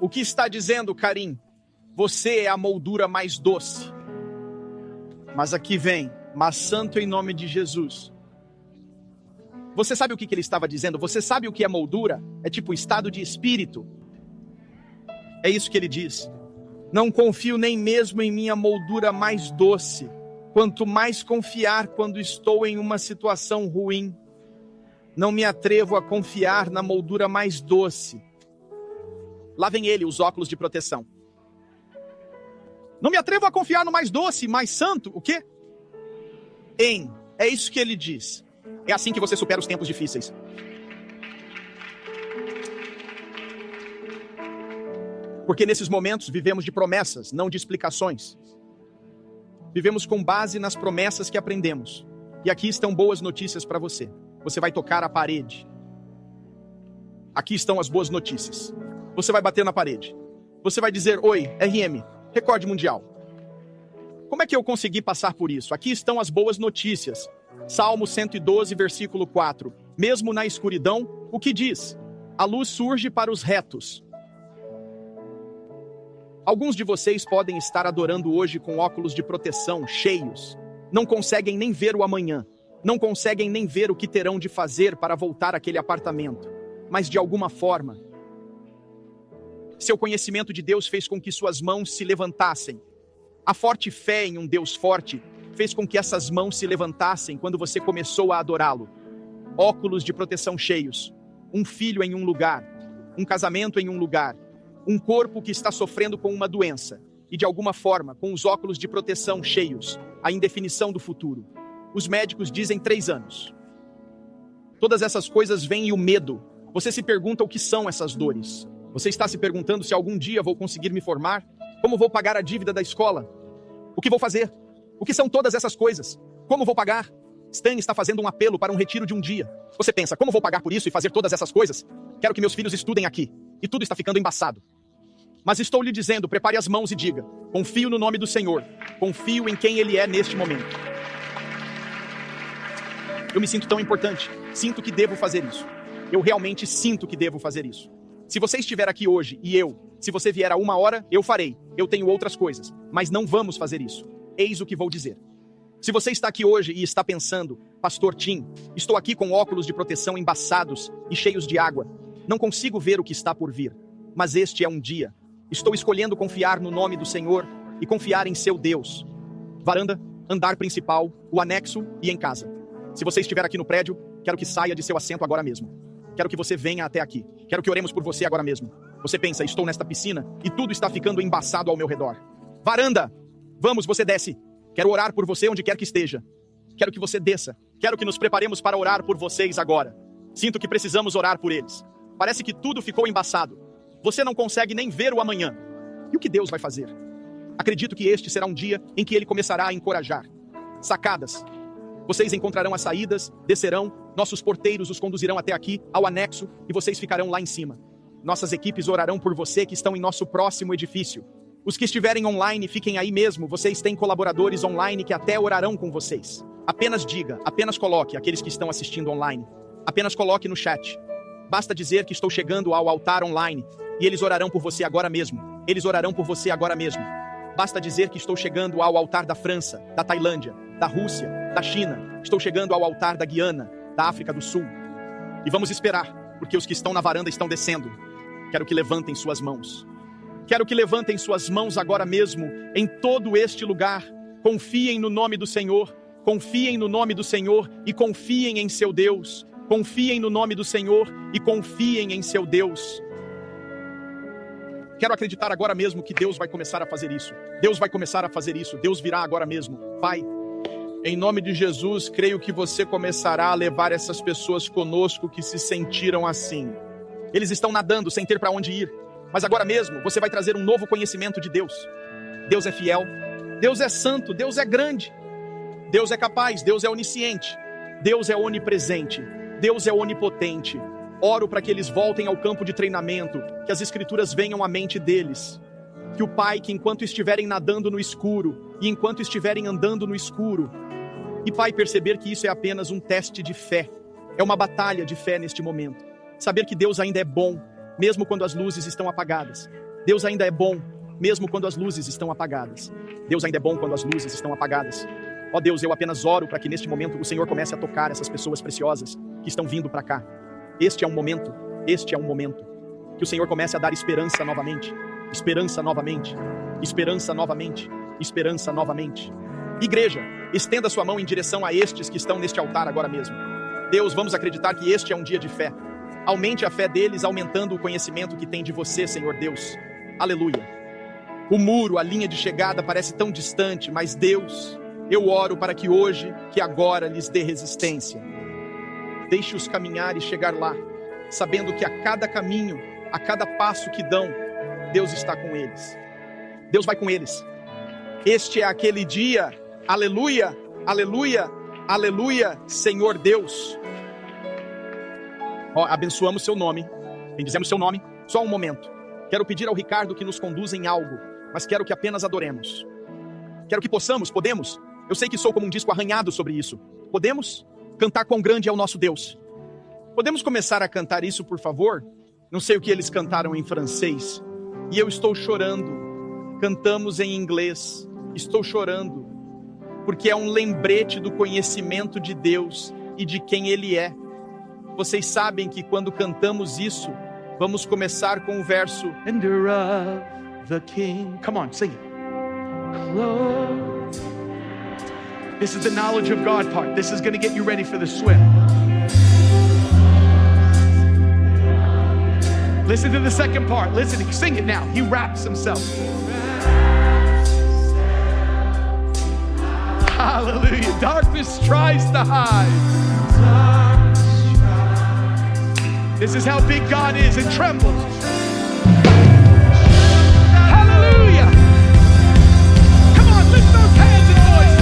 O que está dizendo, Karim? Você é a moldura mais doce. Mas aqui vem, mas santo em nome de Jesus. Você sabe o que ele estava dizendo? Você sabe o que é moldura? É tipo estado de espírito. É isso que ele diz. Não confio nem mesmo em minha moldura mais doce. Quanto mais confiar quando estou em uma situação ruim. Não me atrevo a confiar na moldura mais doce. Lá vem ele, os óculos de proteção. Não me atrevo a confiar no mais doce, mais santo, o quê? É isso que ele diz. É assim que você supera os tempos difíceis. Porque nesses momentos vivemos de promessas, não de explicações. Vivemos com base nas promessas que aprendemos. E aqui estão boas notícias para você. Você vai tocar a parede. Aqui estão as boas notícias. Você vai bater na parede. Você vai dizer, oi, RM, recorde mundial. Como é que eu consegui passar por isso? Aqui estão as boas notícias. Salmo 112, versículo 4. Mesmo na escuridão, o que diz? A luz surge para os retos. Alguns de vocês podem estar adorando hoje com óculos de proteção cheios. Não conseguem nem ver o amanhã. Não conseguem nem ver o que terão de fazer para voltar àquele apartamento. Mas de alguma forma, seu conhecimento de Deus fez com que suas mãos se levantassem. A forte fé em um Deus forte fez com que essas mãos se levantassem quando você começou a adorá-lo. Óculos de proteção cheios. Um filho em um lugar. Um casamento em um lugar. Um corpo que está sofrendo com uma doença. E de alguma forma, com os óculos de proteção cheios, a indefinição do futuro. Os médicos dizem 3 anos. Todas essas coisas vêm e o medo. Você se pergunta o que são essas dores. Você está se perguntando se algum dia vou conseguir me formar? Como vou pagar a dívida da escola? O que vou fazer? O que são todas essas coisas? Como vou pagar? Stan está fazendo um apelo para um retiro de um dia. Você pensa, como vou pagar por isso e fazer todas essas coisas? Quero que meus filhos estudem aqui. E tudo está ficando embaçado. Mas estou lhe dizendo, prepare as mãos e diga, confio no nome do Senhor. Confio em quem Ele é neste momento. Eu me sinto tão importante. Sinto que devo fazer isso. Eu realmente sinto que devo fazer isso. Se você estiver aqui hoje e se você vier a 1 hora, eu farei. Eu tenho outras coisas. Mas não vamos fazer isso. Eis o que vou dizer. Se você está aqui hoje e está pensando, Pastor Tim, estou aqui com óculos de proteção embaçados e cheios de água. Não consigo ver o que está por vir. Mas este é um dia. Estou escolhendo confiar no nome do Senhor e confiar em seu Deus. Varanda, andar principal, o anexo e em casa. Se você estiver aqui no prédio, quero que saia de seu assento agora mesmo. Quero que você venha até aqui. Quero que oremos por você agora mesmo. Você pensa, estou nesta piscina e tudo está ficando embaçado ao meu redor. Varanda, vamos, você desce. Quero orar por você onde quer que esteja. Quero que você desça. Quero que nos preparemos para orar por vocês agora. Sinto que precisamos orar por eles. Parece que tudo ficou embaçado. Você não consegue nem ver o amanhã. E o que Deus vai fazer? Acredito que este será um dia em que Ele começará a encorajar. Sacadas. Vocês encontrarão as saídas, descerão, nossos porteiros os conduzirão até aqui, ao anexo, e vocês ficarão lá em cima. Nossas equipes orarão por você que estão em nosso próximo edifício. Os que estiverem online, fiquem aí mesmo, vocês têm colaboradores online que até orarão com vocês. Apenas diga, apenas coloque, aqueles que estão assistindo online. Apenas coloque no chat. Basta dizer que estou chegando ao altar online, e eles orarão por você agora mesmo. Eles orarão por você agora mesmo. Basta dizer que estou chegando ao altar da França, da Tailândia, da Rússia, da China. Estou chegando ao altar da Guiana, da África do Sul. E vamos esperar, porque os que estão na varanda estão descendo. Quero que levantem suas mãos. Quero que levantem suas mãos agora mesmo, em todo este lugar. Confiem no nome do Senhor. Confiem no nome do Senhor e confiem em seu Deus. Confiem no nome do Senhor e confiem em seu Deus. Quero acreditar agora mesmo que Deus vai começar a fazer isso. Deus vai começar a fazer isso. Deus virá agora mesmo. Pai, em nome de Jesus, creio que você começará a levar essas pessoas conosco que se sentiram assim. Eles estão nadando sem ter para onde ir. Mas agora mesmo, você vai trazer um novo conhecimento de Deus. Deus é fiel. Deus é santo. Deus é grande. Deus é capaz. Deus é onisciente. Deus é onipresente. Deus é onipotente. Oro para que eles voltem ao campo de treinamento, que as escrituras venham à mente deles. Que o Pai, que enquanto estiverem nadando no escuro, e enquanto estiverem andando no escuro, e Pai, perceber que isso é apenas um teste de fé, é uma batalha de fé neste momento. Saber que Deus ainda é bom, mesmo quando as luzes estão apagadas. Deus ainda é bom, mesmo quando as luzes estão apagadas. Deus ainda é bom quando as luzes estão apagadas. Ó Deus, eu apenas oro para que neste momento o Senhor comece a tocar essas pessoas preciosas que estão vindo para cá. Este é um momento que o Senhor comece a dar esperança novamente, esperança novamente, esperança novamente, esperança novamente. Igreja, estenda sua mão em direção a estes que estão neste altar agora mesmo. Deus, vamos acreditar que este é um dia de fé. Aumente a fé deles, aumentando o conhecimento que tem de você, Senhor Deus. Aleluia. O muro, a linha de chegada parece tão distante, mas Deus, eu oro para que hoje, que agora lhes dê resistência. Deixe-os caminhar e chegar lá, sabendo que a cada caminho, a cada passo que dão, Deus está com eles. Deus vai com eles. Este é aquele dia, aleluia, aleluia, aleluia, Senhor Deus. Ó, abençoamos seu nome, bendizemos seu nome, só um momento. Quero pedir ao Ricardo que nos conduza em algo, mas quero que apenas adoremos. Quero que podemos. Eu sei que sou como um disco arranhado sobre isso. Podemos cantar quão grande é o nosso Deus. Podemos começar a cantar isso, por favor? Não sei o que eles cantaram em francês. E eu estou chorando. Cantamos em inglês. Estou chorando. Porque é um lembrete do conhecimento de Deus e de quem Ele é. Vocês sabem que quando cantamos isso, vamos começar com o verso Splendor of the King. Come on, sing it. Close. This is the knowledge of God part. This is going to get you ready for the swim. Listen to the second part. Listen, sing it now. He wraps himself. Hallelujah. Darkness tries to hide. This is how big God is and trembles. Hallelujah. Come on, lift those hands and voices.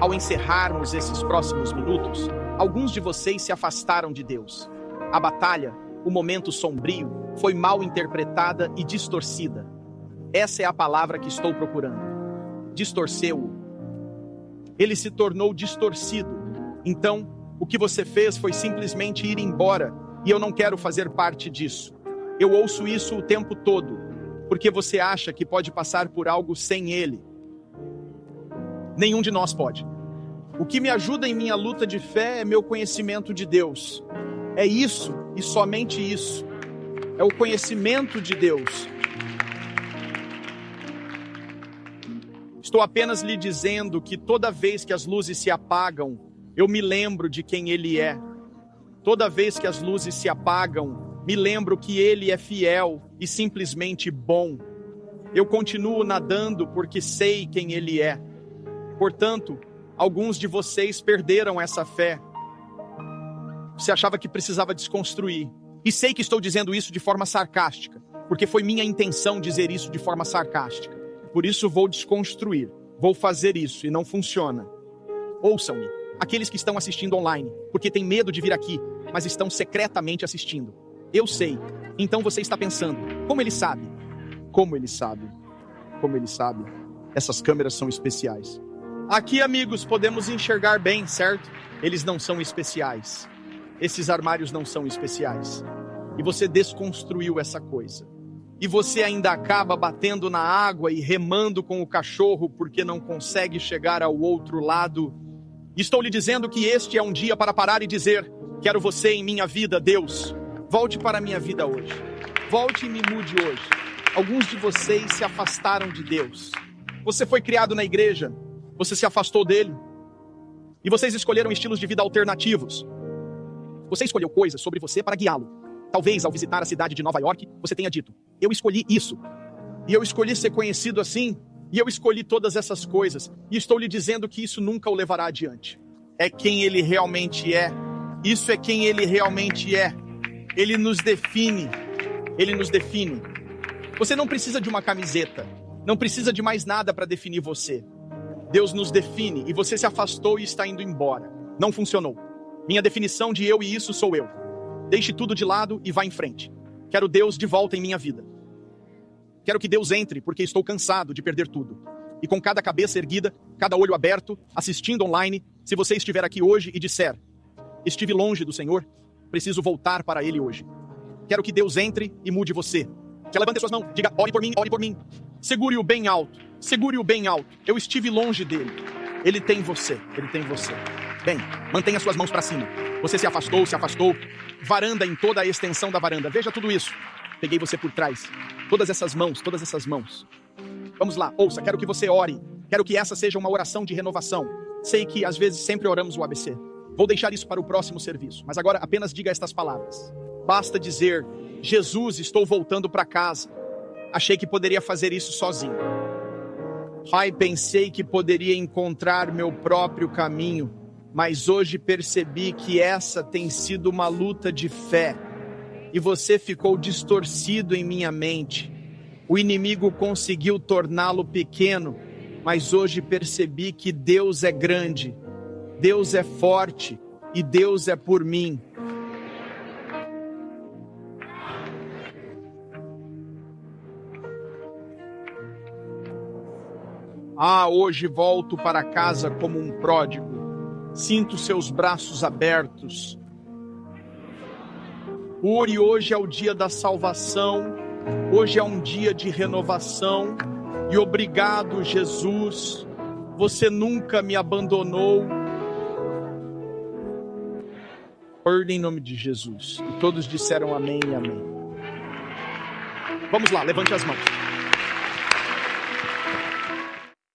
ao encerrarmos esses próximos minutos, Alguns de vocês se afastaram de Deus. A batalha, o momento sombrio, foi mal interpretada e distorcida. Essa é a palavra que estou procurando. Distorceu-o. Ele se tornou distorcido. Então, o que você fez foi simplesmente ir embora, e eu não quero fazer parte disso. Eu ouço isso o tempo todo, porque você acha que pode passar por algo sem Ele. Nenhum de nós pode. O que me ajuda em minha luta de fé é meu conhecimento de Deus. É isso, e somente isso. É o conhecimento de Deus. Estou apenas lhe dizendo que toda vez que as luzes se apagam, eu me lembro de quem Ele é. Toda vez que as luzes se apagam, me lembro que Ele é fiel e simplesmente bom. Eu continuo nadando porque sei quem Ele é. Portanto, alguns de vocês perderam essa fé. Você achava que precisava desconstruir. E sei que estou dizendo isso de forma sarcástica, porque foi minha intenção dizer isso de forma sarcástica. Por isso vou desconstruir. Vou fazer isso e não funciona. Ouçam-me, aqueles que estão assistindo online, porque têm medo de vir aqui, mas estão secretamente assistindo. Eu sei. Então você está pensando, como ele sabe? Como ele sabe? Como ele sabe? Essas câmeras são especiais. Aqui, amigos, podemos enxergar bem, certo? Eles não são especiais. Esses armários não são especiais. E você desconstruiu essa coisa. E você ainda acaba batendo na água e remando com o cachorro porque não consegue chegar ao outro lado. Estou lhe dizendo que este é um dia para parar e dizer: quero você em minha vida, Deus. Volte para a minha vida hoje. Volte e me mude hoje. Alguns de vocês se afastaram de Deus. Você foi criado na igreja. Você se afastou dele. E vocês escolheram estilos de vida alternativos. Você escolheu coisas sobre você para guiá-lo. Talvez, ao visitar a cidade de Nova York, você tenha dito: eu escolhi isso. E eu escolhi ser conhecido assim. E eu escolhi todas essas coisas. E estou lhe dizendo que isso nunca o levará adiante. É quem ele realmente é. Isso é quem ele realmente é. Ele nos define. Ele nos define. Você não precisa de uma camiseta. Não precisa de mais nada para definir você. Deus nos define. E você se afastou e está indo embora. Não funcionou. Minha definição de eu e isso sou eu. Deixe tudo de lado e vá em frente. Quero Deus de volta em minha vida. Quero que Deus entre, porque estou cansado de perder tudo. E com cada cabeça erguida, cada olho aberto, assistindo online, se você estiver aqui hoje e disser: estive longe do Senhor, preciso voltar para Ele hoje. Quero que Deus entre e mude você. Que levante suas mãos, diga: ore por mim, ore por mim. Segure-o bem alto, segure-o bem alto. Eu estive longe dele. Ele tem você, ele tem você. Bem, mantenha suas mãos para cima. Você se afastou. Varanda em toda a extensão da varanda. Veja tudo isso. Peguei você por trás. Todas essas mãos, todas essas mãos. Vamos lá, ouça, quero que você ore. Quero que essa seja uma oração de renovação. Sei que às vezes sempre oramos o ABC. Vou deixar isso para o próximo serviço. Mas agora apenas diga estas palavras. Basta dizer: Jesus, estou voltando para casa. Achei que poderia fazer isso sozinho. Pai, pensei que poderia encontrar meu próprio caminho. Mas hoje percebi que essa tem sido uma luta de fé. E você ficou distorcido em minha mente. O inimigo conseguiu torná-lo pequeno. Mas hoje percebi que Deus é grande. Deus é forte. E Deus é por mim. Hoje volto para casa como um pródigo. Sinto seus braços abertos. Hoje é o dia da salvação. Hoje é um dia de renovação. E obrigado, Jesus. Você nunca me abandonou. Em nome de Jesus. E todos disseram amém e amém. Vamos lá, levante as mãos.